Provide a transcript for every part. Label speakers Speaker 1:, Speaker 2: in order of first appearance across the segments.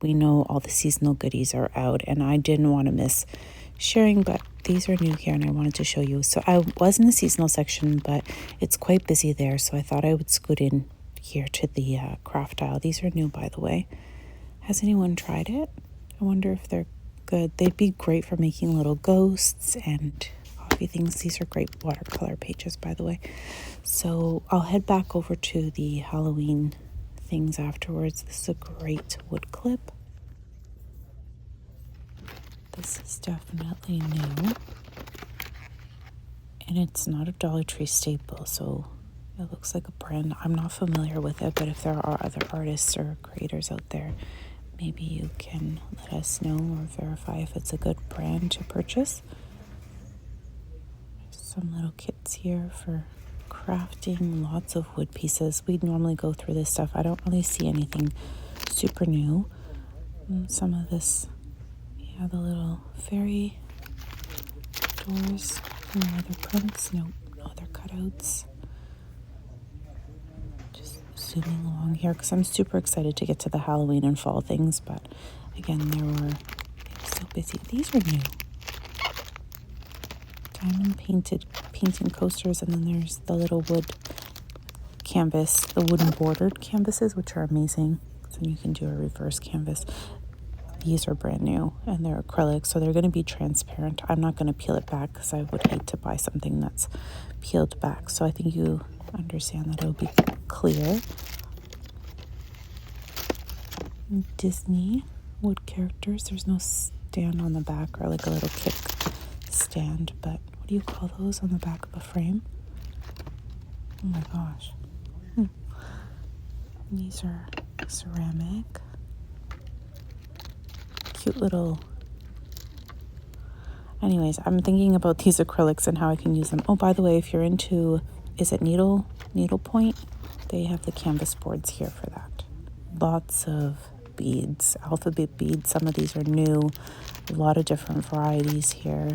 Speaker 1: we know all the seasonal goodies are out, and I didn't want to miss sharing, but these are new here and I wanted to show you. So I was in the seasonal section, but it's quite busy there, so I thought I would scoot in here to the craft aisle. These are new, by the way. Has anyone tried it? I wonder if they're good. They'd be great for making little ghosts and coffee things. These are great watercolor pages, by the way. So I'll head back over to the Halloween things afterwards. This is a great wood clip. This is definitely new. And it's not a Dollar Tree staple, so it looks like a brand. I'm not familiar with it, but if there are other artists or creators out there, maybe you can let us know or verify if it's a good brand to purchase. Some little kits here for crafting, lots of wood pieces. We normally go through this stuff. I don't really see anything super new. Some of this, yeah, the little fairy doors, no other prints, no other cutouts. Just zooming along here because I'm super excited to get to the Halloween and fall things, but again, it was so busy. These are new. Diamond painting coasters, and then there's the little wood canvas, the wooden bordered canvases, which are amazing. So you can do a reverse canvas. These are brand new and they're acrylic, so they're going to be transparent. I'm not going to peel it back because I would hate to buy something that's peeled back. So I think you understand that it'll be clear. Disney wood characters. There's no stand on the back or like a little kick stand, but what do you call those on the back of a frame? Oh my gosh. These are ceramic. Cute little. Anyways, I'm thinking about these acrylics and how I can use them. Oh, by the way, if you're into, is it needlepoint? They have the canvas boards here for that. Lots of beads, alphabet beads. Some of these are new. A lot of different varieties here.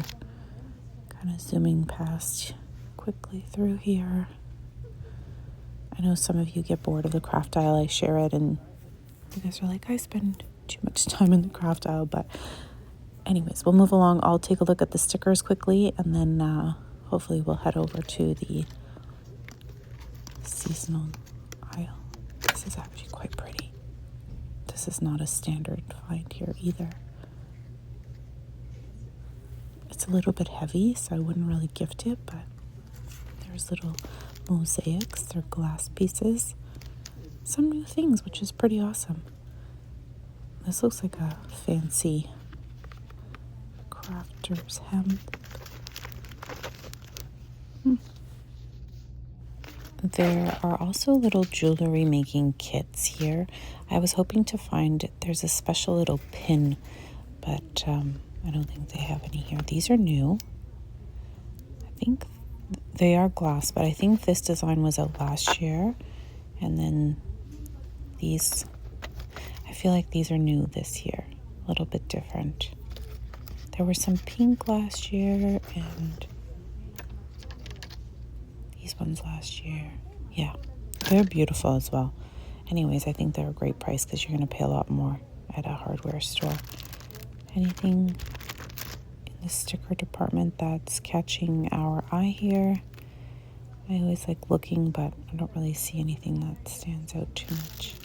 Speaker 1: Kind of zooming past quickly through here. I know some of you get bored of the craft aisle. I share it and you guys are like, I spend too much time in the craft aisle, but anyways, we'll move along. I'll take a look at the stickers quickly, and then hopefully we'll head over to the seasonal aisle. This is actually quite pretty. This is not a standard find here either. It's a little bit heavy, so I wouldn't really gift it, but there's little mosaics. They're glass pieces. Some new things, which is pretty awesome. This looks like a fancy crafter's hem. There are also little jewelry making kits here. I was hoping to find, there's a special little pin, but I don't think they have any here. These are new. I think they are glass, but I think this design was out last year. And then these, I feel like these are new this year, a little bit different. There were some pink last year and these ones last year. Yeah, they're beautiful as well. Anyways, I think they're a great price because you're going to pay a lot more at a hardware store. Anything in the sticker department that's catching our eye here? I always like looking, but I don't really see anything that stands out too much.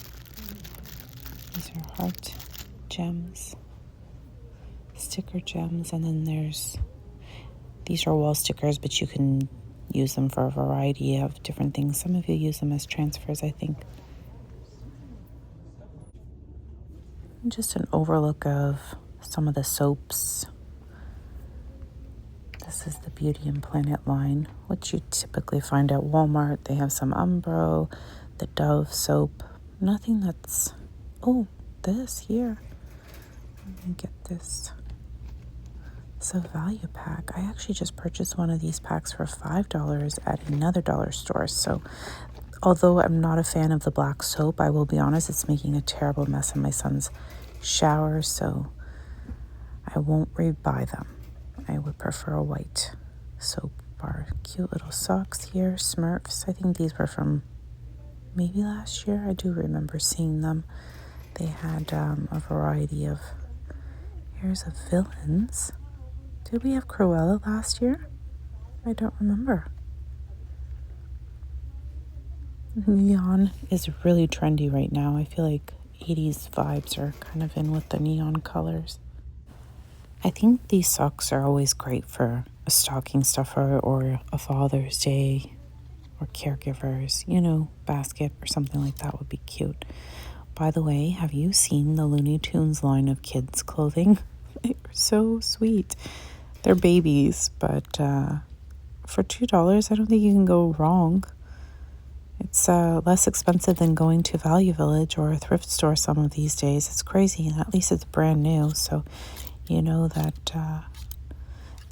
Speaker 1: These are heart gems, sticker gems, and then these are wall stickers, but you can use them for a variety of different things. Some of you use them as transfers, I think. Just an overlook of some of the soaps. This is the Beauty and Planet line, which you typically find at Walmart. They have some Umbro, the Dove soap. Nothing that's... Oh, this here. Let me get this. It's a value pack. I actually just purchased one of these packs for $5 at another dollar store. So although I'm not a fan of the black soap, I will be honest, it's making a terrible mess in my son's shower, so I won't rebuy them. I would prefer a white soap bar. Cute little socks here, Smurfs. I think these were from maybe last year. I do remember seeing them. They had a variety of, here's of villains. Did we have Cruella last year? I don't remember. Neon is really trendy right now. I feel like 80s vibes are kind of in with the neon colors. I think these socks are always great for a stocking stuffer or a Father's Day or caregivers, basket or something like that would be cute. By the way, have you seen the Looney Tunes line of kids' clothing? They're so sweet. They're babies, but for $2, I don't think you can go wrong. It's less expensive than going to Value Village or a thrift store some of these days. It's crazy, and at least it's brand new, so you know that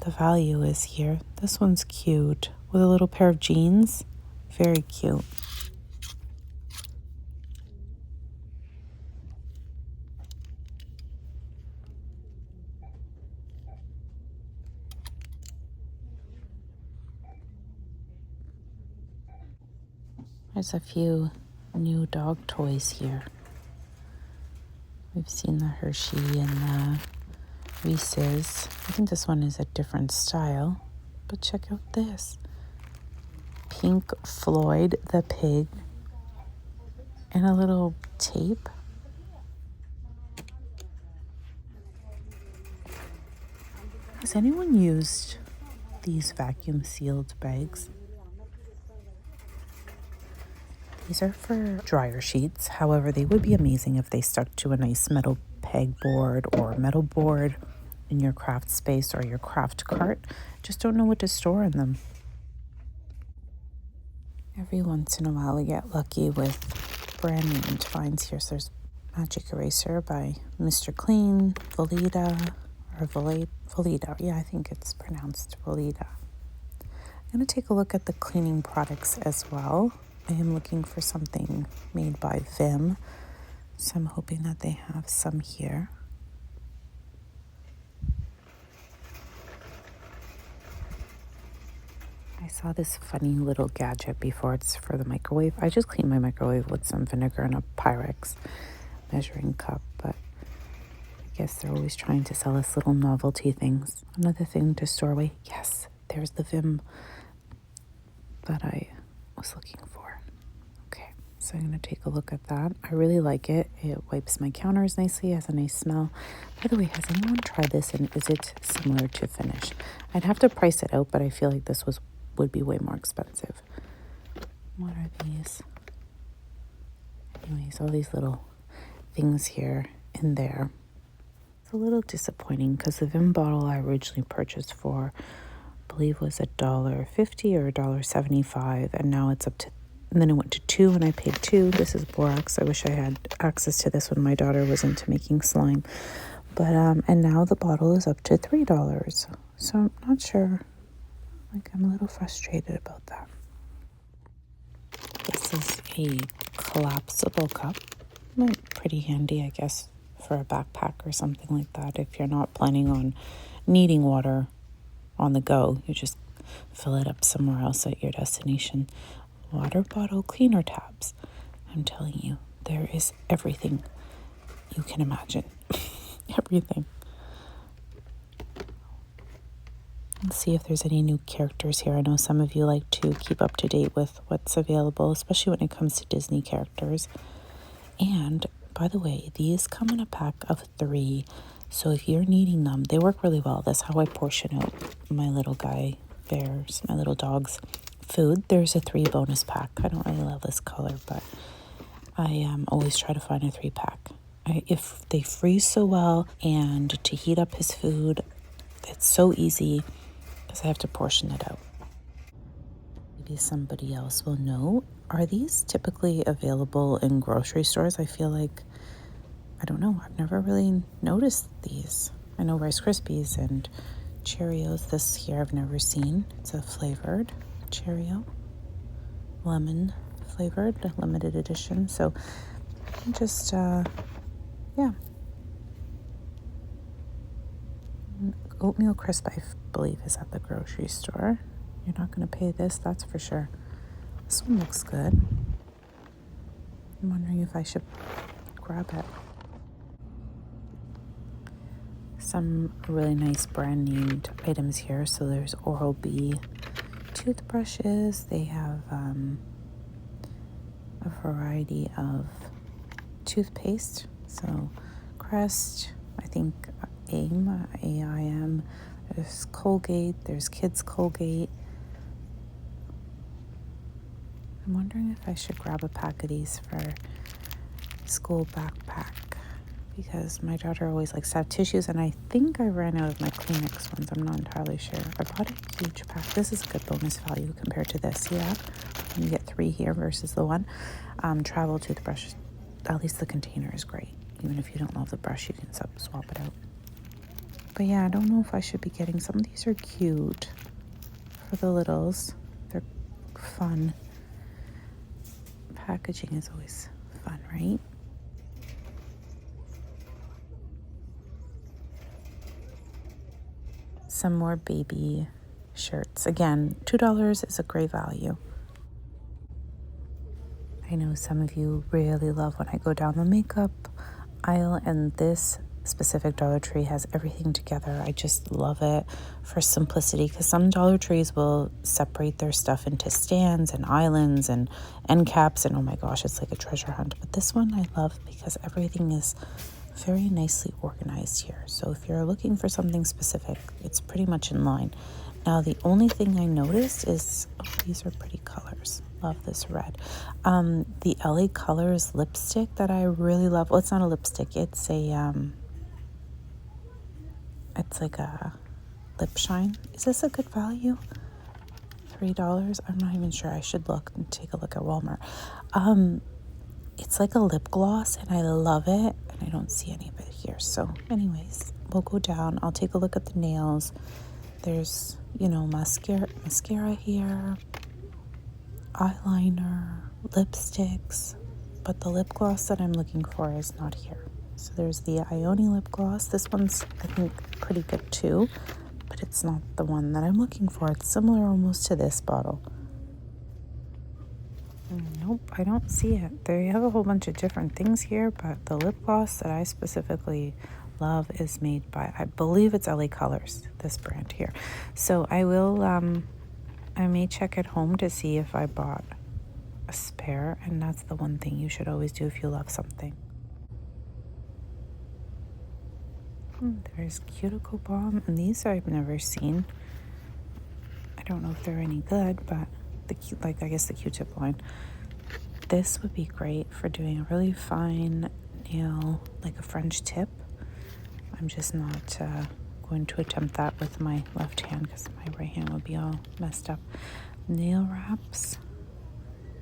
Speaker 1: the value is here. This one's cute, with a little pair of jeans. Very cute. There's a few new dog toys here. We've seen the Hershey and the Reese's. I think this one is a different style, but check out this. Pink Floyd the pig and a little tape. Has anyone used these vacuum sealed bags? These are for dryer sheets. However, they would be amazing if they stuck to a nice metal pegboard or metal board in your craft space or your craft cart. Just don't know what to store in them. Every once in a while we get lucky with brand named finds here. So there's Magic Eraser by Mr. Clean, Volita, or Volita. Yeah, I think it's pronounced Volita. I'm going to take a look at the cleaning products as well. I am looking for something made by Vim, so I'm hoping that they have some here. I saw this funny little gadget before. It's for the microwave. I just cleaned my microwave with some vinegar and a Pyrex measuring cup, but I guess they're always trying to sell us little novelty things. Another thing to store away. Yes, there's the Vim that I was looking for. Okay, so I'm going to take a look at that. I really like it. It wipes my counters nicely, has a nice smell. By the way, has anyone tried this, and is it similar to Finish? I'd have to price it out, but I feel like this would be way more expensive. What are these? Anyways, all these little things here and there. It's a little disappointing because the Vim bottle I originally purchased for, I believe, was $1.50 or $1.75, and now it's up to, and then it went to $2 and I paid $2. This is borax. I wish I had access to this when my daughter was into making slime. But and now the bottle is up to $3. So I'm not sure. Like, I'm a little frustrated about that. This is a collapsible cup. Pretty handy, I guess, for a backpack or something like that. If you're not planning on needing water on the go, you just fill it up somewhere else at your destination. Water bottle cleaner tabs. I'm telling you, there is everything you can imagine. Everything. Let's see if there's any new characters here. I know some of you like to keep up to date with what's available, especially when it comes to Disney characters. And, by the way, these come in a pack of 3. So if you're needing them, they work really well. That's how I portion out my little guy bears, my little dogs, food. There's a 3 bonus pack. I don't really love this color, but I always try to find a 3-pack. If they freeze so well, and to heat up his food, it's so easy because I have to portion it out. Maybe somebody else will know. Are these typically available in grocery stores? I feel like, I don't know, I've never really noticed these. I know Rice Krispies and Cheerios. This here I've never seen. It's a flavored Cheerio, lemon flavored, a limited edition. So just, yeah. Oatmeal crisp, I believe, is at the grocery store. You're not going to pay this, that's for sure. This one looks good. I'm wondering if I should grab it. Some really nice brand named items here. So there's Oral-B toothbrushes. They have a variety of toothpaste. So Crest, I think AIM, AIM. There's Colgate. There's Kids Colgate. I'm wondering if I should grab a pack of these for school backpack, because my daughter always likes to have tissues, and I think I ran out of my Kleenex ones. I'm not entirely sure. I bought a huge pack. This is a good bonus value compared to this. Yeah, you get 3 here versus the 1. Travel toothbrush, at least the container is great. Even if you don't love the brush, you can swap it out. But yeah, I don't know if I should be getting some of these. Are cute for the littles. They're fun. Packaging is always fun, right? Some more baby shirts. Again, $2 is a great value. I know some of you really love when I go down the makeup aisle, and this specific Dollar Tree has everything together. I just love it for simplicity, because some Dollar Trees will separate their stuff into stands and islands and end caps, and oh my gosh, it's like a treasure hunt. But this one I love because everything is very nicely organized here. So if you're looking for something specific, it's pretty much in line. Now the only thing I noticed is, oh, these are pretty colors. Love this red. The LA Colors lipstick that I really love. Well, it's not a lipstick. It's a it's like a lip shine. Is this a good value? $3? I'm not even sure. I should look and take a look at Walmart. It's like a lip gloss, and I love it, and I don't see any of it here. So anyways, we'll go down. I'll take a look at the nails. There's, mascara here, eyeliner, lipsticks, but the lip gloss that I'm looking for is not here. So there's the Ione lip gloss. This one's, I think, pretty good too, but it's not the one that I'm looking for. It's similar almost to this bottle. Nope, I don't see it. They have a whole bunch of different things here, but the lip gloss that I specifically love is made by, I believe it's LA Colors, this brand here. So I will, I may check at home to see if I bought a spare, and that's the one thing you should always do if you love something. There's cuticle balm, and these I've never seen. I don't know if they're any good, but I guess the Q-tip line. This would be great for doing a really fine nail, like a French tip. I'm just not going to attempt that with my left hand, because my right hand would be all messed up. Nail wraps.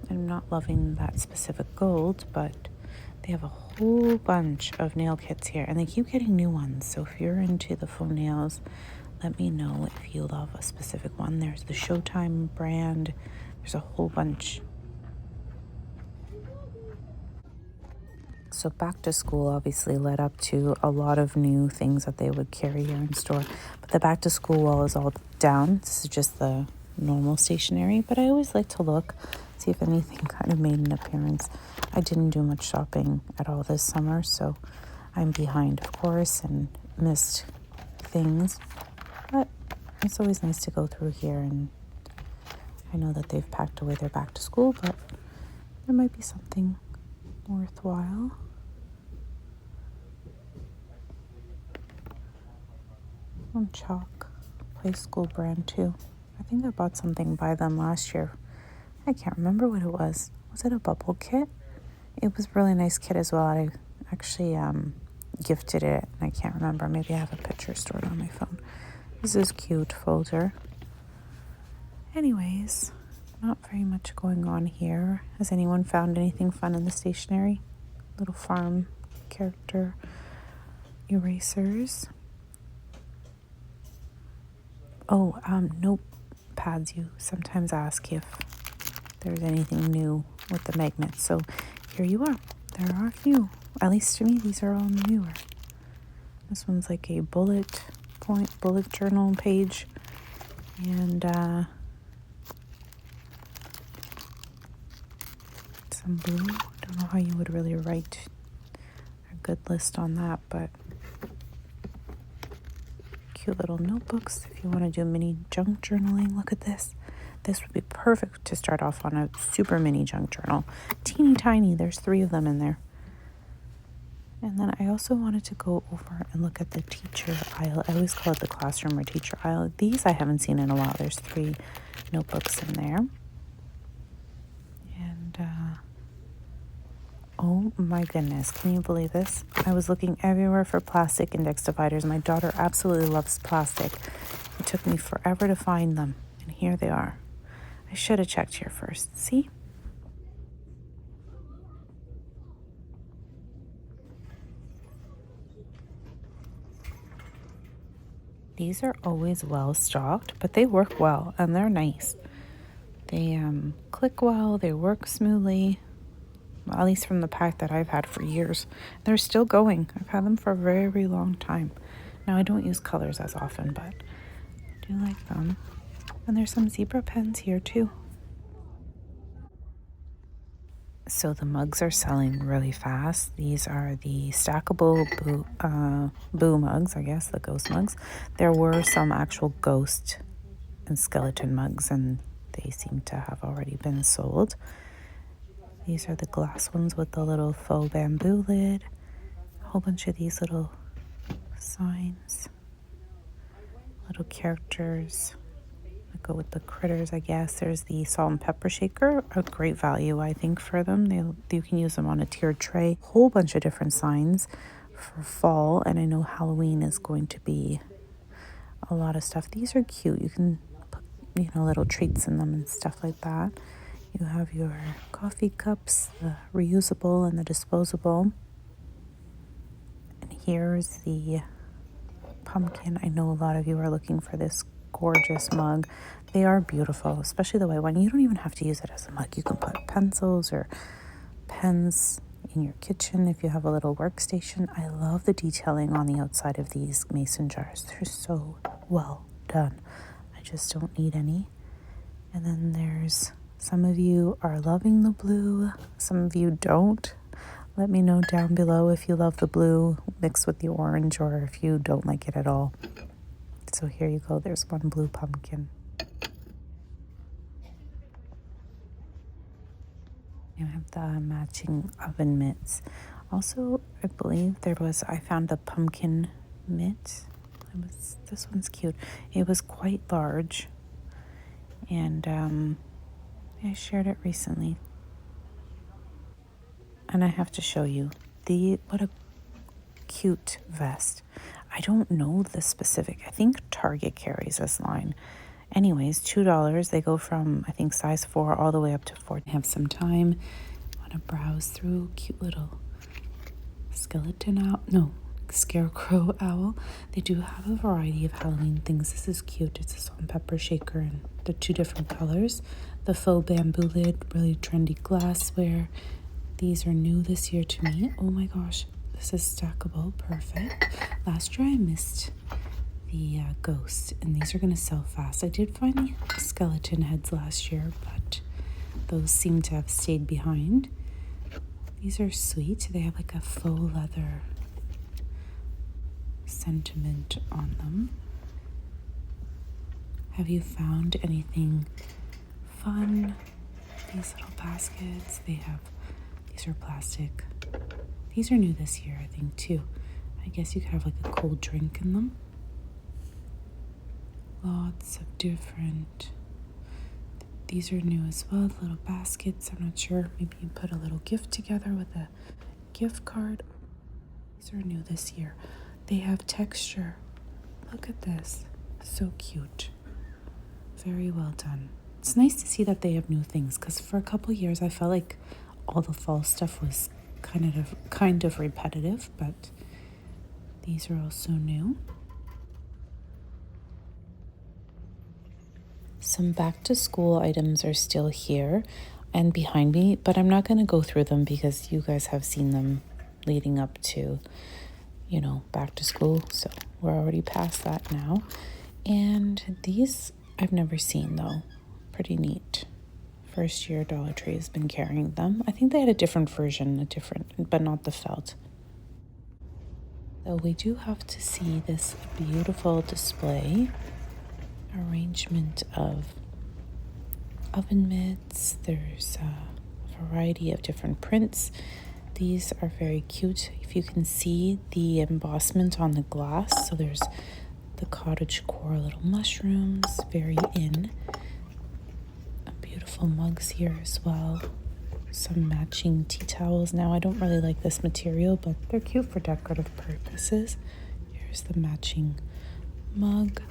Speaker 1: I'm not loving that specific gold, but they have a whole bunch of nail kits here, and they keep getting new ones. So if you're into the faux nails, let me know if you love a specific one. There's the Showtime brand. There's a whole bunch. So back to school obviously led up to a lot of new things that they would carry here in store. But the back to school wall is all down. This is just the normal stationery. But I always like to look, see if anything kind of made an appearance. I didn't do much shopping at all this summer, so I'm behind, of course, and missed things. But it's always nice to go through here, and I know that they've packed away their back to school, but there might be something worthwhile. Some chalk, Play School brand too. I think I bought something by them last year. I can't remember what it was. Was it a bubble kit? It was a really nice kit as well. I actually gifted it, and I can't remember. Maybe I have a picture stored on my phone. This is cute folder. Anyways, not very much going on here. Has anyone found anything fun in the stationery? Little farm character erasers. Oh, notepads. You sometimes ask if there's anything new with the magnets. So here you are. There are a few. At least to me, these are all newer. This one's like a bullet journal page. And some blue. Don't know how you would really write a good list on that, but cute little notebooks if you want to do mini junk journaling. Look at this. This would be perfect to start off on a super mini junk journal. Teeny tiny. There's 3 of them in there. And then I also wanted to go over and look at the teacher aisle. I always call it the classroom or teacher aisle. These I haven't seen in a while. There's 3 notebooks in there. And oh my goodness, can you believe this? I was looking everywhere for plastic index dividers. My daughter absolutely loves plastic. It took me forever to find them, and here they are. I should have checked here first. See? These are always well stocked, but they work well and they're nice. They click well, they work smoothly, at least from the pack that I've had for years. They're still going. I've had them for a very, very long time. Now, I don't use colors as often, but I do like them. And there's some zebra pens here too. So the mugs are selling really fast. These are the stackable boo mugs, I guess, the ghost mugs. There were some actual ghost and skeleton mugs, and they seem to have already been sold. These are the glass ones with the little faux bamboo lid. A whole bunch of these little signs, little characters. Go with the critters, I guess. There's the salt and pepper shaker, a great value, I think, for them. You can use them on a tiered tray. Whole bunch of different signs for fall, and I know Halloween is going to be a lot of stuff. These are cute. You can put, little treats in them and stuff like that. You have your coffee cups, the reusable and the disposable. And here's the pumpkin. I know a lot of you are looking for this gorgeous mug. They are beautiful, especially the white one. You don't even have to use it as a mug. You can put pencils or pens in your kitchen if you have a little workstation. I love the detailing on the outside of these mason jars. They're so well done. I just don't need any. And then there's some of you are loving the blue, some of you don't. Let me know down below if you love the blue mixed with the orange or if you don't like it at all. So here you go. There's one blue pumpkin. You have the matching oven mitts. Also, I believe I found the pumpkin mitt. This one's cute. It was quite large. And I shared it recently. And I have to show you what a cute vest. I don't know the specific. I think Target carries this line. Anyways, $2. They go from, I think, size 4 all the way up to 4. Have some time. Want to browse through. Cute little scarecrow owl. They do have a variety of Halloween things. This is cute. It's a salt and pepper shaker and the 2 different colors. The faux bamboo lid, really trendy glassware. These are new this year to me. Oh my gosh. This is stackable. Perfect. Last year I missed the ghost, and these are going to sell fast. I did find the skeleton heads last year, but those seem to have stayed behind. These are sweet. They have like a faux leather sentiment on them. Have you found anything fun? These little baskets. These are plastic. These are new this year, I think, too. I guess you could have like a cold drink in them. Lots of different. These are new as well, little baskets. I'm not sure. Maybe you put a little gift together with a gift card. These are new this year. They have texture. Look at this. So cute. Very well done. It's nice to see that they have new things, because for a couple years I felt like all the fall stuff was kind of repetitive, but these are also new. Some back to school items are still here and behind me, but I'm not going to go through them because you guys have seen them leading up to, back to school. So we're already past that now. And these I've never seen though. Pretty neat. First year Dollar Tree has been carrying them. I think they had a different version, but not the felt. So we do have to see this beautiful display arrangement of oven mitts. There's a variety of different prints. These are very cute. If you can see the embossment on the glass, so there's the cottage core little mushrooms, very in. Beautiful mugs here as well. Some matching tea towels. Now, I don't really like this material, but they're cute for decorative purposes. Here's the matching mug.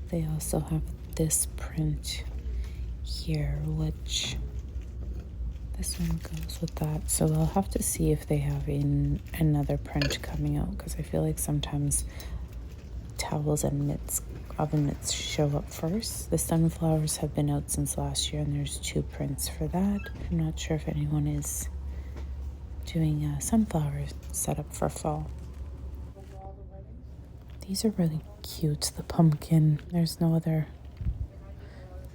Speaker 1: They also have this print here, which this one goes with that. So I'll have to see if they have another print coming out, because I feel like sometimes towels and mitts, oven mitts, show up first. The sunflowers have been out since last year, and there's 2 prints for that. I'm not sure if anyone is doing a sunflower setup for fall. These are really cute. The pumpkin. There's no other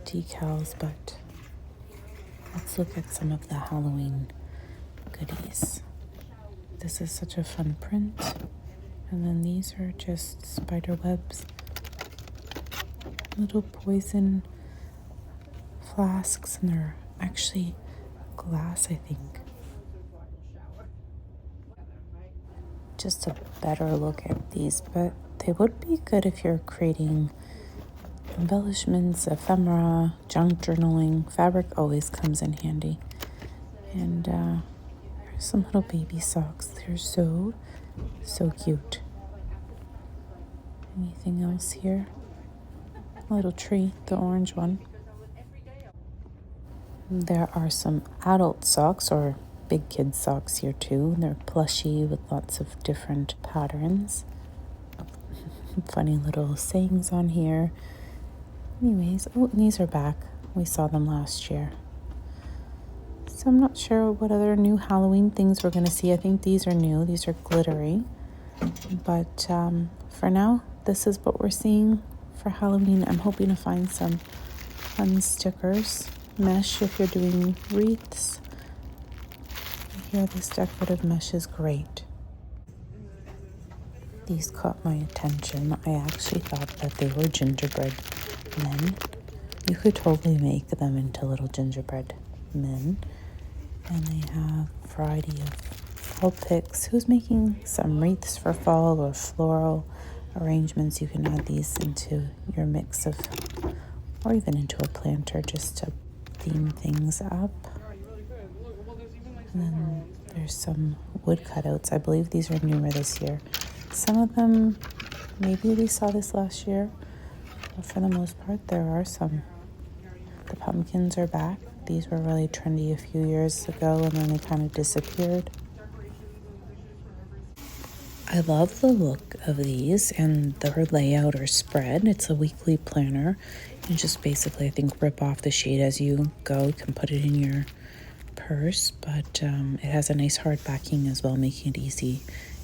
Speaker 1: decals, but let's look at some of the Halloween goodies. This is such a fun print. And then these are just spider webs. Little poison flasks, and they're actually glass, I think. Just a better look at these, but they would be good if you're creating embellishments, ephemera, junk journaling. Fabric always comes in handy. And here's some little baby socks. They're so cute. Anything else here? A little tree, the orange one. There are some adult socks, or big kid socks here too. They're plushy with lots of different patterns. Funny little sayings on here. Anyways, these are back. We saw them last year. So I'm not sure what other new Halloween things we're going to see. I think these are new. These are glittery. But for now, this is what we're seeing for Halloween. I'm hoping to find some fun stickers. Mesh if you're doing wreaths. Here, this decorative mesh is great. These caught my attention. I actually thought that they were gingerbread men. You could totally make them into little gingerbread men. And they have a variety of fall picks. Who's making some wreaths for fall or floral arrangements? You can add these into your mix of, or even into a planter, just to theme things up. And then there's some wood cutouts. I believe these are newer this year. Some of them, maybe we saw this last year, but for the most part, there are some. The pumpkins are back. These were really trendy a few years ago, and then they kind of disappeared. I love the look of these and their layout or spread. It's a weekly planner. You just basically, I think, rip off the sheet as you go. You can put it in your purse, but it has a nice hard backing as well, making it easy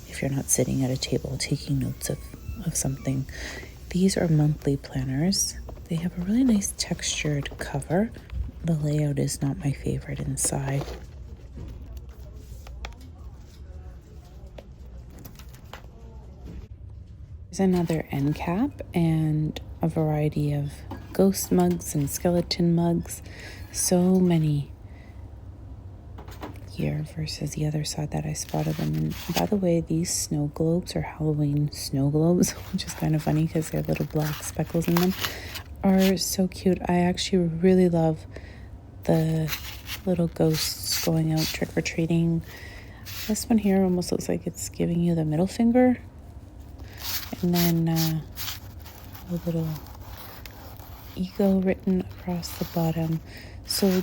Speaker 1: if you're not sitting at a table taking notes of something. These are monthly planners. They have a really nice textured cover. The layout is not my favorite inside. There's another end cap and a variety of ghost mugs and skeleton mugs. So many here versus the other side that I spotted them. And by the way, these snow globes are Halloween snow globes, which is kind of funny because they have little black speckles in them, are so cute. I actually really love the little ghosts going out trick-or-treating. This one here almost looks like it's giving you the middle finger. And then a little ego written across the bottom. So,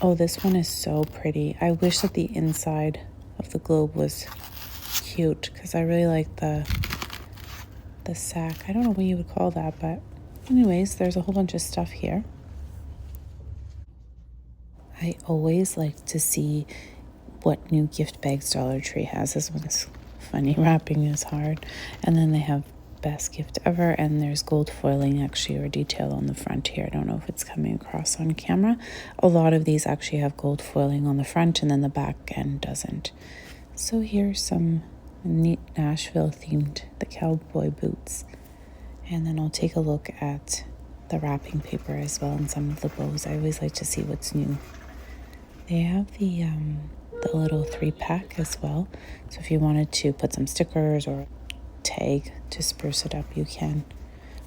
Speaker 1: oh, this one is so pretty. I wish that the inside of the globe was cute, because I really like the sack. I don't know what you would call that, but anyways, there's a whole bunch of stuff here. I always like to see what new gift bags Dollar Tree has. This one is funny. Wrapping is hard. And then they have best gift ever, and there's gold foiling actually, or detail on the front here. I don't know if it's coming across on camera. A lot of these actually have gold foiling on the front, and then the back end doesn't. So here's some neat Nashville themed, the cowboy boots. And then I'll take a look at the wrapping paper as well and some of the bows. I always like to see what's new. They have the little 3-pack as well. So if you wanted to put some stickers or tag to spruce it up, you can.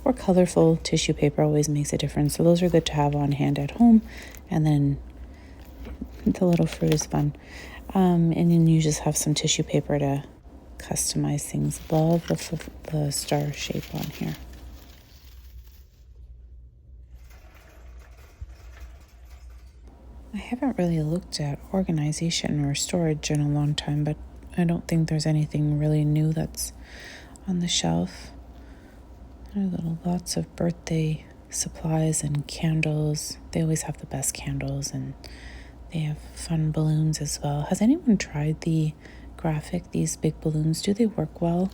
Speaker 1: Or colorful tissue paper always makes a difference. So those are good to have on hand at home. And then the little fruit is fun. And then you just have some tissue paper to customize things. Love the star shape on here. I haven't really looked at organization or storage in a long time, but I don't think there's anything really new that's on the shelf. There are lots of birthday supplies and candles. They always have the best candles, and they have fun balloons as well. Has anyone tried the graphic, these big balloons? Do they work well?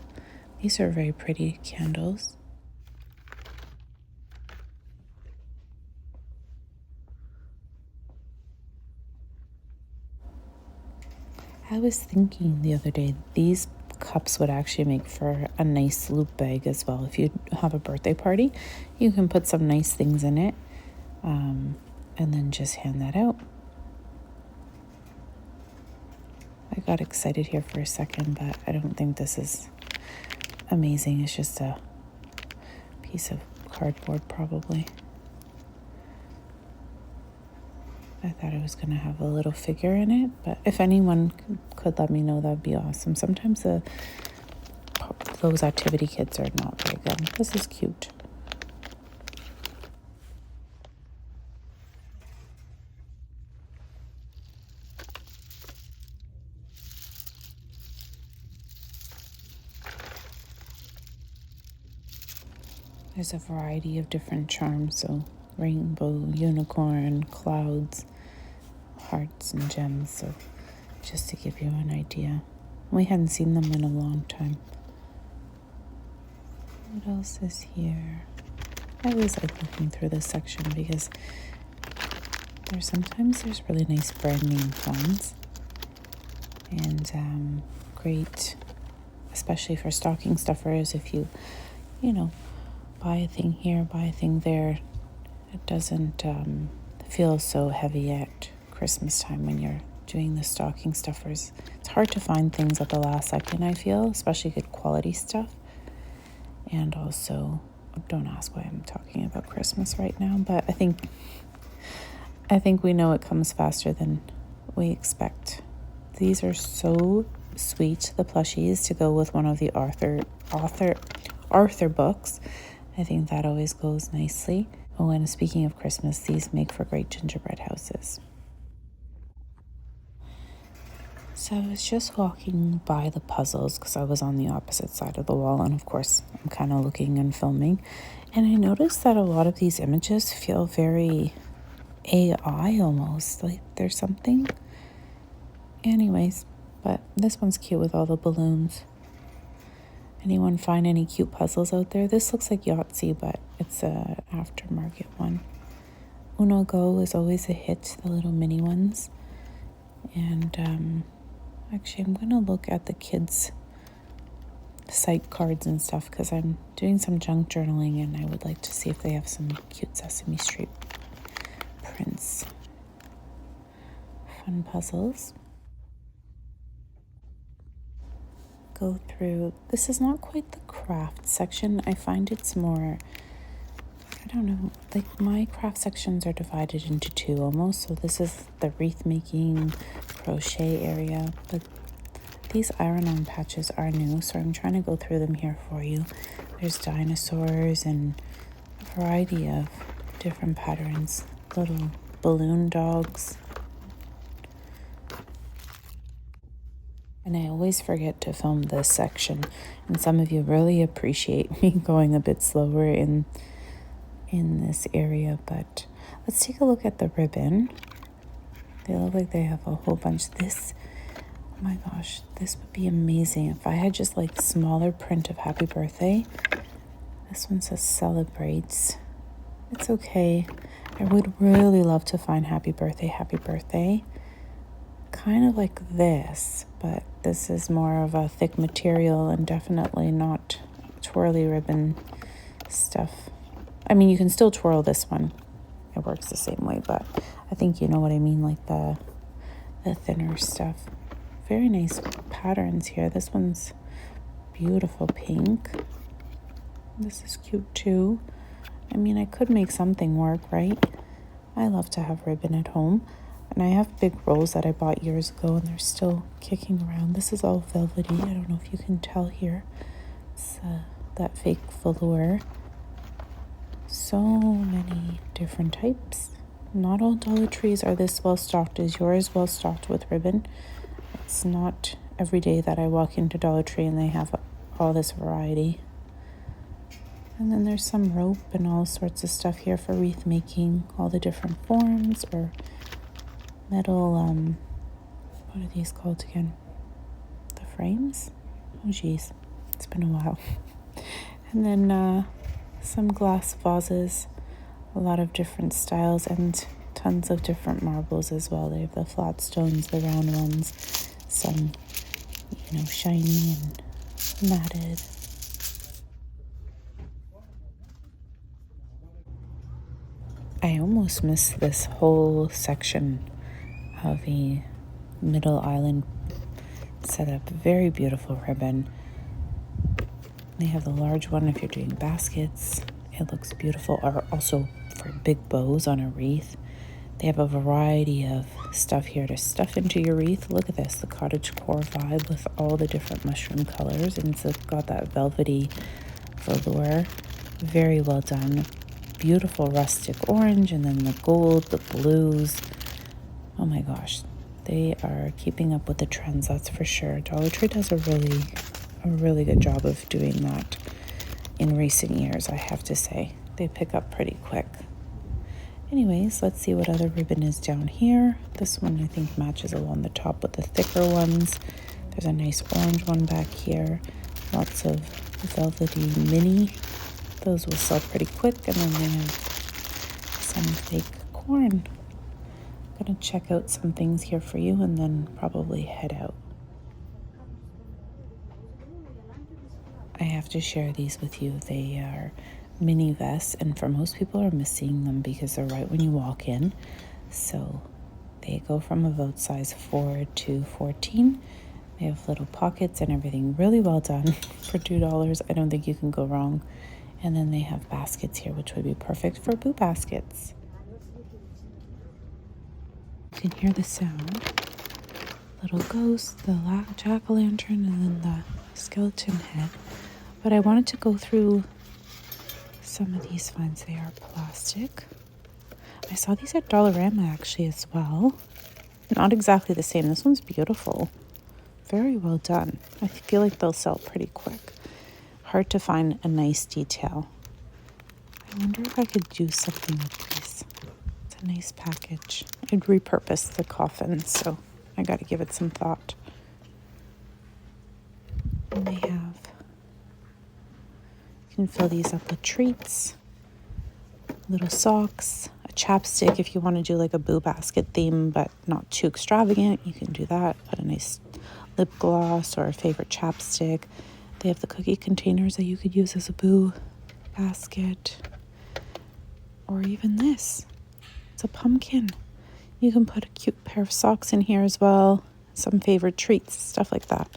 Speaker 1: These are very pretty candles. I was thinking the other day, these cups would actually make for a nice loop bag as well. If you have a birthday party, you can put some nice things in it, and then just hand that out. I got excited here for a second, but I don't think this is amazing. It's just a piece of cardboard, probably. I thought it was going to have a little figure in it, but if anyone could let me know, that would be awesome. Sometimes those activity kits are not very good. This is cute. There's a variety of different charms, so rainbow, unicorn, clouds, hearts, and gems. So just to give you an idea. We hadn't seen them in a long time. What else is here? I always like looking through this section because sometimes there's really nice brand name fonts. And great, especially for stocking stuffers, if you buy a thing here, buy a thing there. It doesn't feel so heavy at Christmas time when you're doing the stocking stuffers. It's hard to find things at the last second, I feel, especially good quality stuff. And also, don't ask why I'm talking about Christmas right now, but I think we know it comes faster than we expect. These are so sweet, the plushies, to go with one of the Arthur books. I think that always goes nicely. Oh, and speaking of Christmas, these make for great gingerbread houses. So I was just walking by the puzzles because I was on the opposite side of the wall, and of course I'm kind of looking and filming, and I noticed that a lot of these images feel very AI almost, like there's something. Anyways, but this one's cute with all the balloons. Anyone find any cute puzzles out there? This looks like Yahtzee, but it's a aftermarket one. Uno Go is always a hit, the little mini ones. And actually, I'm going to look at the kids' sight cards and stuff because I'm doing some junk journaling and I would like to see if they have some cute Sesame Street prints. Fun puzzles. Go through. This is not quite the craft section. I find it's more, I don't know, like my craft sections are divided into two almost. So this is the wreath making, crochet area, but these iron-on patches are new, so I'm trying to go through them here for you. There's dinosaurs and a variety of different patterns, little balloon dogs. And I always forget to film this section, and some of you really appreciate me going a bit slower in this area, but let's take a look at the ribbon. They look like they have a whole bunch. This, oh my gosh, this would be amazing if I had just like smaller print of happy birthday. This one says celebrates. It's okay. I would really love to find happy birthday, kind of like this, but This is more of a thick material and definitely not twirly ribbon stuff. I mean, you can still twirl this one. It works the same way, but I think you know what I mean, like the thinner stuff. Very nice patterns here. This one's beautiful pink. This is cute too. I mean, I could make something work, right? I love to have ribbon at home. And I have big rolls that I bought years ago and they're still kicking around. This is all velvety. I don't know if you can tell here. It's that fake velour. So many different types. Not all Dollar Trees are this well stocked. Is yours well stocked with ribbon? It's not every day that I walk into Dollar Tree and they have all this variety. And then there's some rope and all sorts of stuff here for wreath making, all the different forms or metal, what are these called again? The frames? Oh geez, it's been a while. And then some glass vases, a lot of different styles and tons of different marbles as well. They have the flat stones, the round ones, some, shiny and matted. I almost missed this whole section of a middle island setup. Very beautiful ribbon. They have the large one if you're doing baskets. It looks beautiful. Or also for big bows on a wreath. They have a variety of stuff here to stuff into your wreath. Look at this, the cottagecore vibe with all the different mushroom colors. And it's got that velvety velour. Very well done. Beautiful rustic orange, and then the gold, the blues. Oh my gosh, they are keeping up with the trends, that's for sure. Dollar Tree does a really good job of doing that in recent years, I have to say. They pick up pretty quick. Anyways, let's see what other ribbon is down here. This one I think matches along the top with the thicker ones. There's a nice orange one back here. Lots of velvety mini. Those will sell pretty quick. And then they have some fake corn. I'm going to check out some things here for you and then probably head out. I have to share these with you. They are mini vests, and for most people are missing them because they're right when you walk in. So they go from about size 4 to 14. They have little pockets and everything. Really well done for $2. I don't think you can go wrong. And then they have baskets here, which would be perfect for boo baskets. You can hear the sound. Little ghost, the jack-o'-lantern, and then the skeleton head. But I wanted to go through some of these finds. They are plastic. I saw these at Dollarama actually as well. Not exactly the same. This one's beautiful. Very well done. I feel like they'll sell pretty quick. Hard to find a nice detail. I wonder if I could do something with these. It's a nice package. I'd repurpose the coffin, so I got to give it some thought. And they have, you can fill these up with treats, little socks, a chapstick if you want to do like a boo basket theme, but not too extravagant. You can do that. Put a nice lip gloss or a favorite chapstick. They have the cookie containers that you could use as a boo basket. Or even this. It's a pumpkin. You can put a cute pair of socks in here as well. Some favorite treats, stuff like that.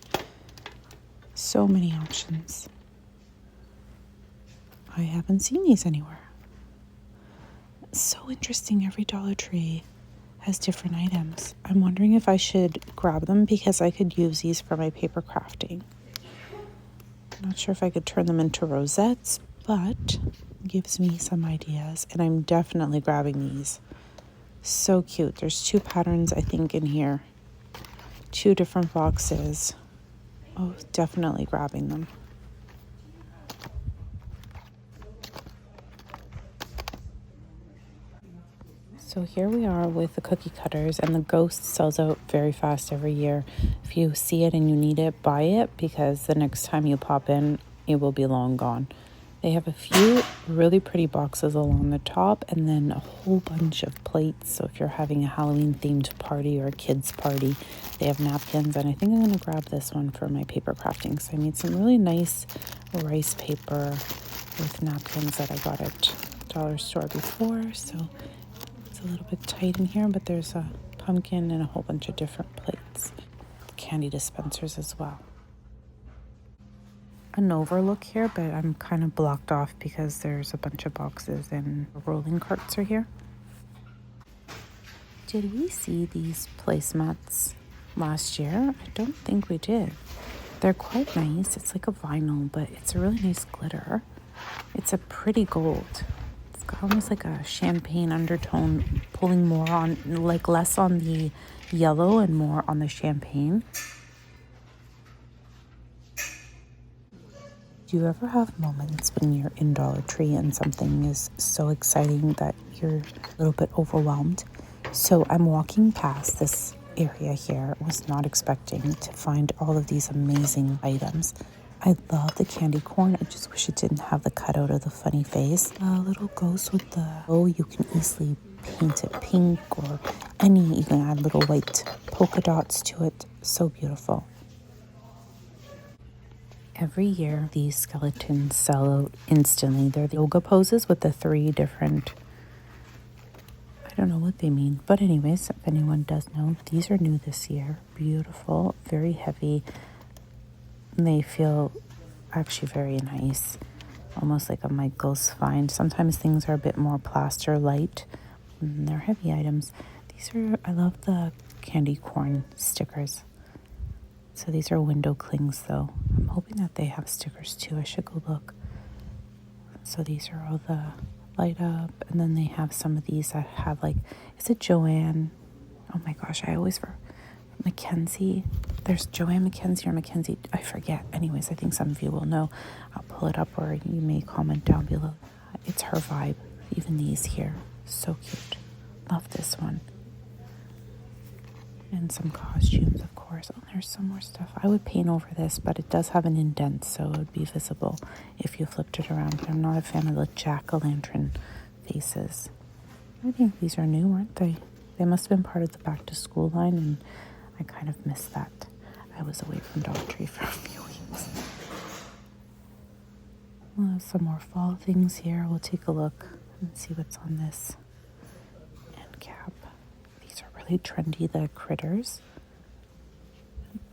Speaker 1: So many options. I haven't seen these anywhere. So interesting. Every Dollar Tree has different items. I'm wondering if I should grab them because I could use these for my paper crafting. Not sure if I could turn them into rosettes, but gives me some ideas. And I'm definitely grabbing these. So cute. There's 2 patterns, I think, in here. 2 different boxes. Oh, definitely grabbing them. So here we are with the cookie cutters, and the Ghost sells out very fast every year. If you see it and you need it, buy it, because the next time you pop in, it will be long gone. They have a few really pretty boxes along the top and then a whole bunch of plates. So if you're having a Halloween themed party or a kids party, they have napkins. And I think I'm going to grab this one for my paper crafting. So I made some really nice rice paper with napkins that I got at dollar store before. So it's a little bit tight in here, but there's a pumpkin and a whole bunch of different plates. Candy dispensers as well. An overlook here, but I'm kind of blocked off because there's a bunch of boxes and rolling carts are here. Did we see these placemats last year? I don't think we did. They're quite nice. It's like a vinyl, but it's a really nice glitter. It's a pretty gold. It's got almost like a champagne undertone, pulling more on, like less on the yellow and more on the champagne. Do you ever have moments when you're in Dollar Tree and something is so exciting that you're a little bit overwhelmed? So I'm walking past this area here. I was not expecting to find all of these amazing items. I love the candy corn. I just wish it didn't have the cutout of the funny face. A little ghost with the you can easily paint it pink or you can add little white polka dots to it. So beautiful. Every year, these skeletons sell out instantly. They're the yoga poses with the 3 different, I don't know what they mean. But anyways, if anyone does know, these are new this year. Beautiful, very heavy. And they feel actually very nice. Almost like a Michael's find. Sometimes things are a bit more plaster light. And they're heavy items. I love the candy corn stickers. So these are window clings though. I'm hoping that they have stickers too. I should go look. So these are all the light up. And then they have some of these that have like, is it Joanne? Oh my gosh, I always forget. Mackenzie. There's Joanne Mackenzie or Mackenzie. I forget. Anyways, I think some of you will know. I'll pull it up or you may comment down below. It's her vibe. Even these here. So cute. Love this one. And some costumes, of course. Oh, there's some more stuff. I would paint over this, but it does have an indent, so it would be visible if you flipped it around. But I'm not a fan of the jack-o'-lantern faces. I think these are new, aren't they? They must have been part of the back-to-school line, and I kind of missed that. I was away from Dollar Tree for a few weeks. Some more fall things here. We'll take a look and see what's on this end cap. Really trendy, the critters.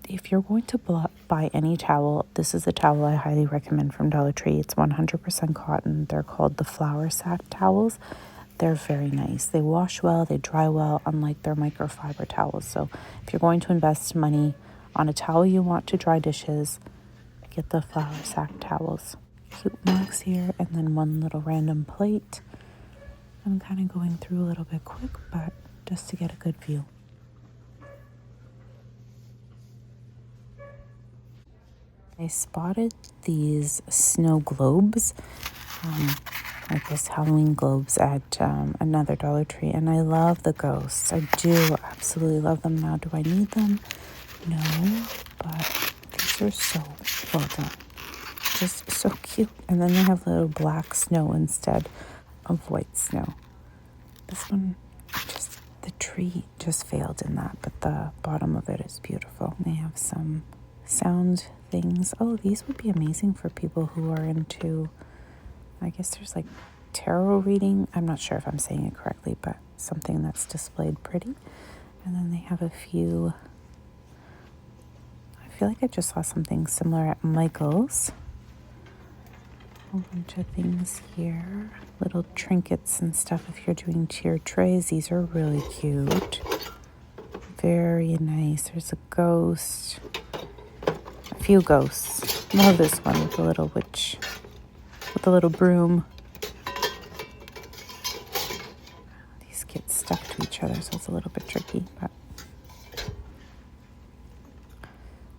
Speaker 1: If you're going to buy any towel, this is a towel I highly recommend from Dollar Tree. It's 100% cotton. They're called the flour sack towels. They're very nice. They wash well, they dry well, unlike their microfiber towels. So if you're going to invest money on a towel you want to dry dishes, get the flour sack towels. Cute mugs here, and then one little random plate. I'm kind of going through a little bit quick, but just to get a good view. I spotted these snow globes, like this Halloween globes at another Dollar Tree, and I love the ghosts. I do absolutely love them. Now, do I need them? No, but these are so well done. Just so cute. And then they have little black snow instead of white snow. This one, the tree just failed in that, but the bottom of it is beautiful. They have some sound things. Oh, these would be amazing for people who are into, I guess there's like tarot reading. I'm not sure if I'm saying it correctly, but something that's displayed pretty. And then they have a few, I feel like I just saw something similar at Michael's. A bunch of things here. Little trinkets and stuff if you're doing tier trays. These are really cute. Very nice. There's a ghost. A few ghosts. Love this one with the little witch. With the little broom. These get stuck to each other, so it's a little bit tricky. But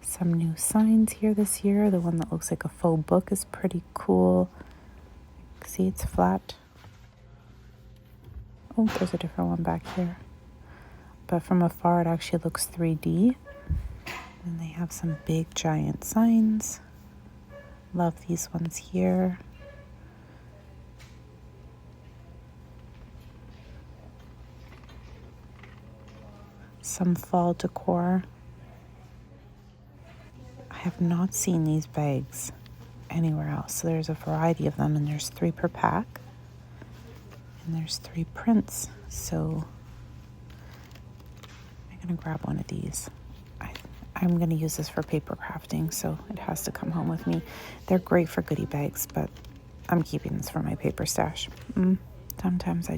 Speaker 1: some new signs here this year. The one that looks like a faux book is pretty cool. See, it's flat. Oh, there's a different one back here. But from afar, it actually looks 3D. And they have some big, giant signs. Love these ones here. some fall decor. I have not seen these bags anywhere else. So there's a variety of them, and there's 3 per pack. And there's 3 prints. So I'm going to grab one of these. I'm going to use this for paper crafting, so it has to come home with me. They're great for goodie bags, but I'm keeping this for my paper stash. Sometimes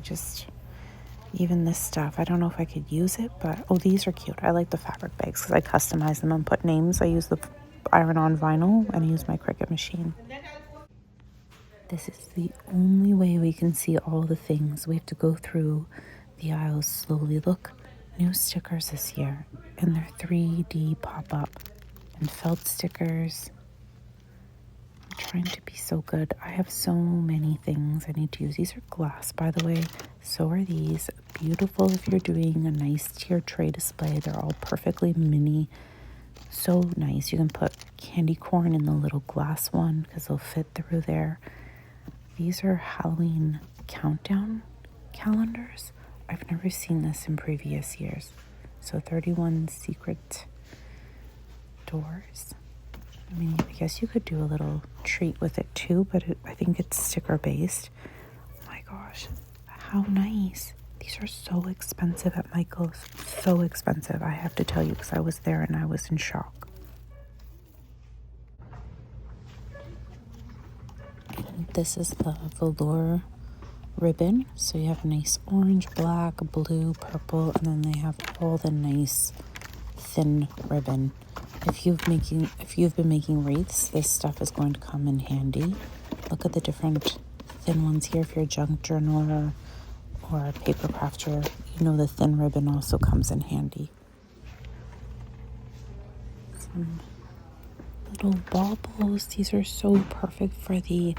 Speaker 1: even this stuff, I don't know if I could use it, but these are cute. I like the fabric bags because I customize them and put names. I use the iron-on vinyl and I use my Cricut machine. This is the only way we can see all the things. We have to go through the aisles slowly. Look, new stickers this year, and they're 3D pop-up and felt stickers. I'm trying to be so good. I have so many things I need to use. These are glass, by the way. So are these. Beautiful if you're doing a nice tier tray display. They're all perfectly mini. So nice. You can put candy corn in the little glass one because they'll fit through there. These are Halloween countdown calendars. I've never seen this in previous years. So 31 secret doors. I mean, I guess you could do a little treat with it too, but I think it's sticker based. Oh my gosh, how nice. These are so expensive at Michael's. So expensive, I have to tell you, because I was there and I was in shock. And this is the velour ribbon. So you have nice orange, black, blue, purple, and then they have all the nice thin ribbon. If you've been making wreaths, this stuff is going to come in handy. Look at the different thin ones here. If you're a junk journaler or a paper crafter, you know the thin ribbon also comes in handy. Some little baubles. These are so perfect for the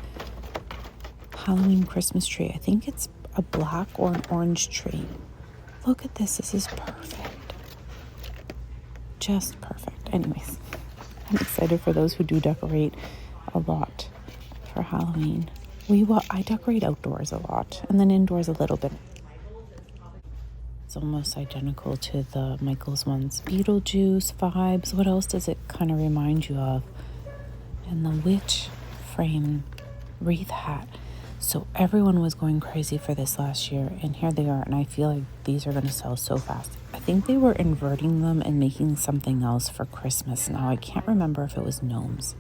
Speaker 1: Halloween Christmas tree. I think it's a black or an orange tree. Look at this. This is perfect. Just perfect. Anyways, I'm excited for those who do decorate a lot for Halloween. I decorate outdoors a lot and then indoors a little bit. It's almost identical to the Michael's ones. Beetlejuice vibes. What else does it kind of remind you of? And the witch frame wreath hat. So everyone was going crazy for this last year, and here they are, and I feel like these are going to sell so fast. I think they were inverting them and making something else for Christmas. Now I can't remember if it was gnomes.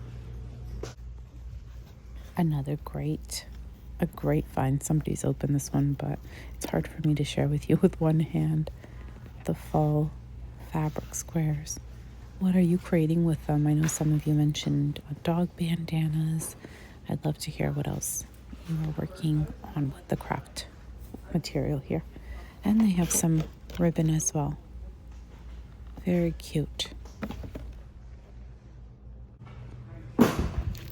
Speaker 1: Another a great find. Somebody's opened this one, but it's hard for me to share with you with one hand. The fall fabric squares. What are you creating with them? I know some of you mentioned dog bandanas. I'd love to hear what else you are working on with the craft material here. And they have some ribbon as well. Very cute.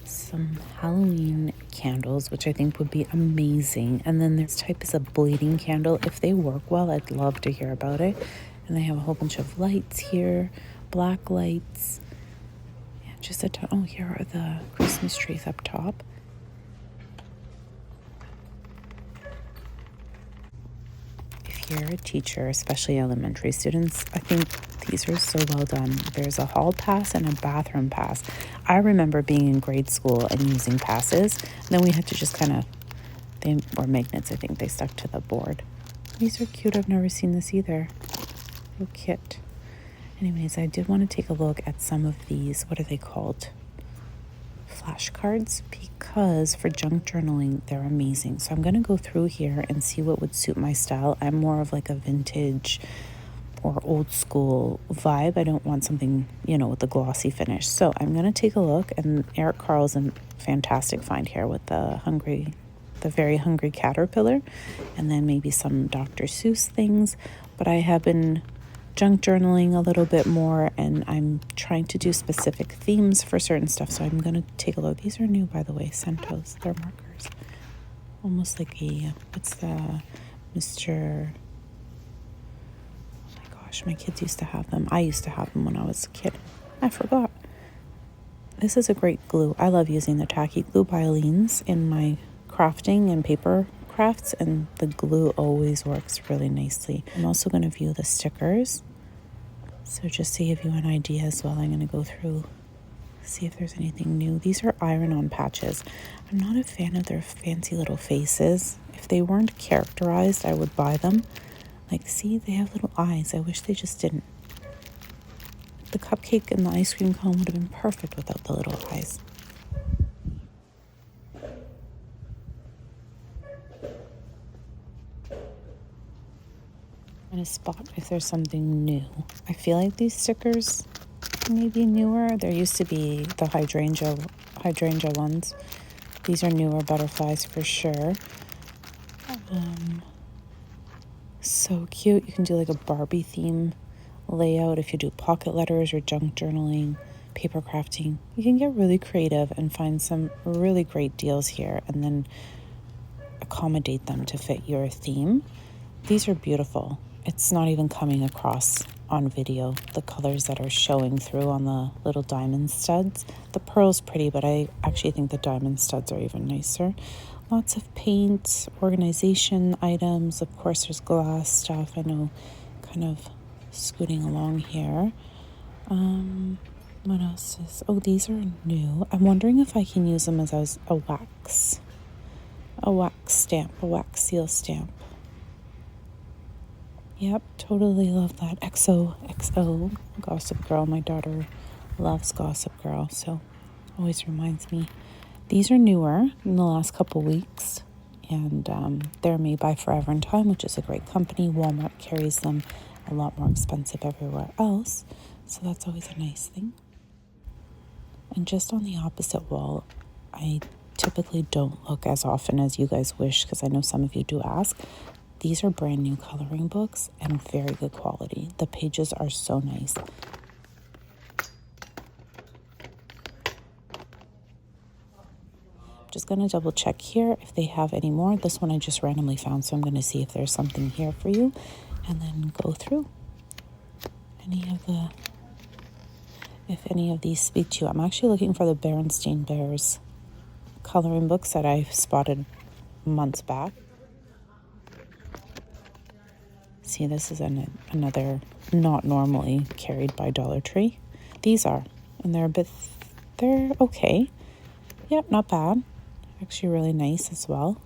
Speaker 1: Some Halloween candles, which I think would be amazing. And then this type is a bleeding candle. If they work well, I'd love to hear about it. And they have a whole bunch of lights here, black lights. Yeah, just a ton. Oh, here are the Christmas trees up top. If you're a teacher, especially elementary students, I think these are so well done. There's a hall pass and a bathroom pass. I remember being in grade school and using passes. And then we had to just they were magnets, I think they stuck to the board. These are cute. I've never seen this either. Little kit. Anyways, I did want to take a look at some of these, what are they called? Flashcards, because for junk journaling, they're amazing. So I'm going to go through here and see what would suit my style. I'm more of like a vintage or old school vibe. I don't want something, with a glossy finish. So I'm going to take a look, and Eric Carle's a fantastic find here with the very hungry caterpillar, and then maybe some Dr. Seuss things. But I have been junk journaling a little bit more, and I'm trying to do specific themes for certain stuff. So I'm going to take a look. These are new, by the way, Centos. They're markers. Almost like what's the Mr. Oh my gosh, my kids used to have them. I used to have them when I was a kid. I forgot. This is a great glue. I love using the tacky glue by Aleene's in my crafting and paper crafts, and the glue always works really nicely. I'm also going to view the stickers. So just to give you an idea as well, I'm going to go through, see if there's anything new. These are iron-on patches. I'm not a fan of their fancy little faces. If they weren't characterized, I would buy them. Like, see, they have little eyes. I wish they just didn't. The cupcake and the ice cream cone would have been perfect without the little eyes. I'm going to spot if there's something new. I feel like these stickers may be newer. There used to be the hydrangea ones. These are newer butterflies for sure. So cute. You can do like a Barbie theme layout if you do pocket letters or junk journaling, paper crafting. You can get really creative and find some really great deals here and then accommodate them to fit your theme. These are beautiful. It's not even coming across on video, the colors that are showing through on the little diamond studs. The pearl's pretty, but I actually think the diamond studs are even nicer. Lots of paint, organization items. Of course, there's glass stuff. I know, kind of scooting along here. What else is... Oh, these are new. I'm wondering if I can use them as a wax stamp, a wax seal stamp. Yep, totally love that. XOXO, Gossip Girl. My daughter loves Gossip Girl, so always reminds me. These are newer in the last couple weeks, and they're made by Forever in Time, which is a great company. Walmart carries them, a lot more expensive everywhere else, so that's always a nice thing. And just on the opposite wall, I typically don't look as often as you guys wish, because I know some of you do ask. These are brand new coloring books and very good quality. The pages are so nice. Just going to double check here if they have any more. This one I just randomly found, so I'm going to see if there's something here for you and then go through if any of these speak to you. I'm actually looking for the Berenstain Bears coloring books that I spotted months back. See, this is another not normally carried by Dollar Tree. These are, and they're okay. Yep, not bad. Actually really nice as well.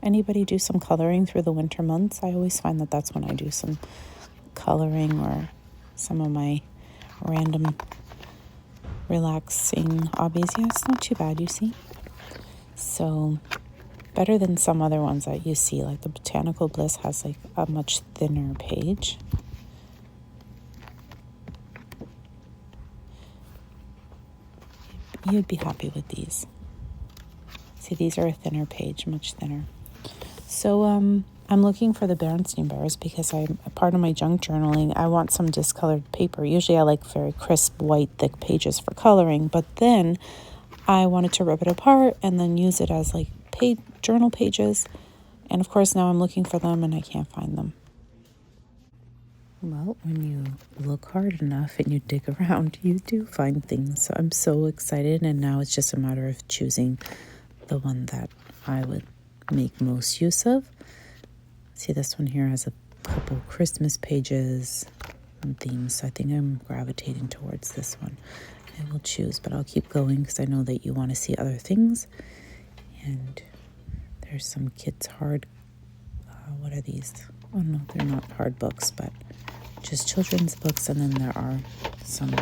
Speaker 1: Anybody do some coloring through the winter months? I always find that that's when I do some coloring or some of my random relaxing hobbies. Yeah, it's not too bad, you see. So better than some other ones that you see, like the Botanical Bliss has like a much thinner page. You'd be happy with these. See, these are a thinner page, much thinner. So I'm looking for the Berenstain Bears because I'm a part of my junk journaling. I want some discolored paper. Usually I like very crisp, white, thick pages for coloring, but then I wanted to rip it apart and then use it as like journal pages. And of course now I'm looking for them and I can't find them. Well, when you look hard enough and you dig around, you do find things. So I'm so excited, and now it's just a matter of choosing the one that I would make most use of. See, this one here has a couple Christmas pages and themes, so I think I'm gravitating towards this one. I will choose, but I'll keep going because I know that you want to see other things. And there's some kids' hard, what are these? Oh no, they're not hard books, but just children's books. And then there are some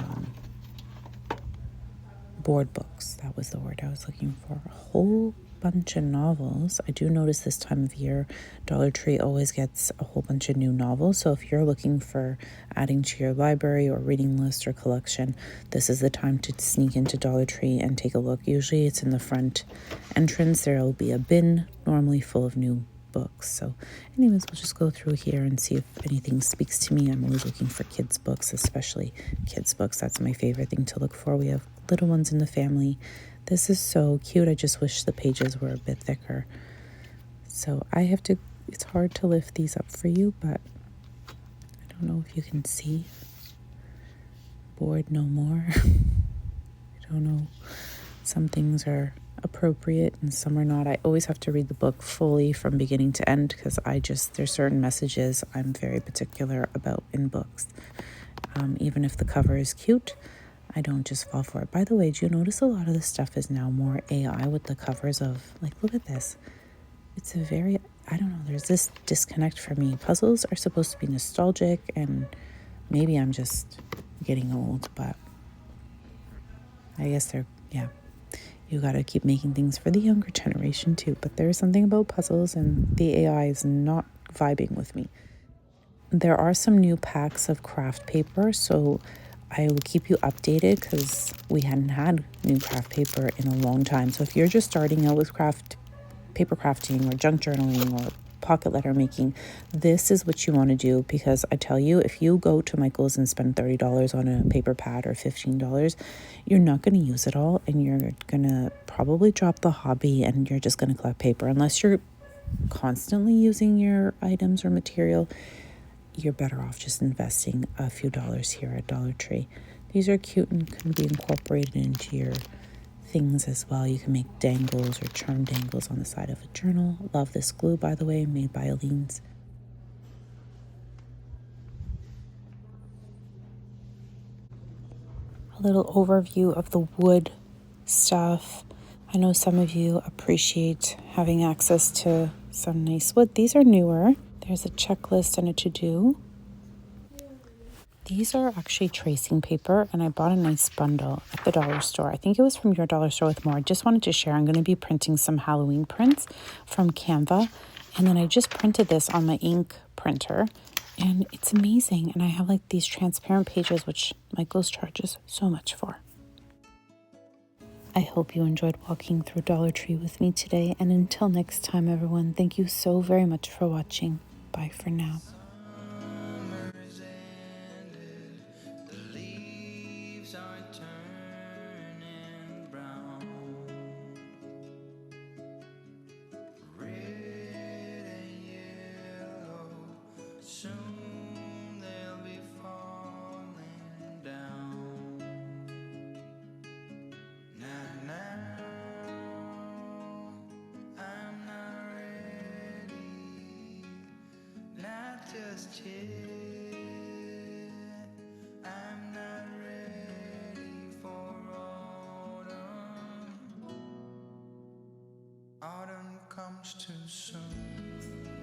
Speaker 1: board books. That was the word I was looking for. A whole bunch of novels. I do notice this time of year, Dollar Tree always gets a whole bunch of new novels. So if you're looking for adding to your library or reading list or collection, this is the time to sneak into Dollar Tree and take a look. Usually it's in the front entrance. There will be a bin normally full of new books. So anyways, we'll just go through here and see if anything speaks to me. I'm always looking for kids books, especially kids books. That's my favorite thing to look for. We have little ones in the family. This is so cute. I just wish the pages were a bit thicker. So it's hard to lift these up for you, but I don't know if you can see. Bored no more. I don't know. Some things are appropriate and some are not. I always have to read the book fully from beginning to end because there's certain messages I'm very particular about in books. Even if the cover is cute, I don't just fall for it. By the way, do you notice a lot of this stuff is now more AI with the covers of, like, look at this. It's a very, I don't know, there's this disconnect for me. Puzzles are supposed to be nostalgic, and maybe I'm just getting old, but I guess they're, yeah. You got to keep making things for the younger generation too. But there's something about puzzles, and the AI is not vibing with me. There are some new packs of craft paper, so I will keep you updated because we hadn't had new craft paper in a long time. So if you're just starting out with paper crafting or junk journaling or pocket letter making, this is what you want to do, because I tell you, if you go to Michael's and spend $30 on a paper pad or $15, you're not going to use it all, and you're going to probably drop the hobby, and you're just going to collect paper. Unless you're constantly using your items or material, you're better off just investing a few dollars here at Dollar Tree. These are cute and can be incorporated into your things as well. You can make dangles or charm dangles on the side of a journal. Love this glue, by the way, made by Aleene's. A little overview of the wood stuff. I know some of you appreciate having access to some nice wood. These are newer. There's a checklist and a to-do. These are actually tracing paper, and I bought a nice bundle at the dollar store. I think it was from your dollar store with more. I just wanted to share. I'm going to be printing some Halloween prints from Canva, and then I just printed this on my ink printer, and it's amazing. And I have like these transparent pages, which Michael's charges so much for. I hope you enjoyed walking through Dollar Tree with me today, and until next time, everyone, thank you so very much for watching. Bye for now.
Speaker 2: Soon they'll be falling down. Now, I'm not ready, not just yet. I'm not ready for autumn. Autumn comes too soon.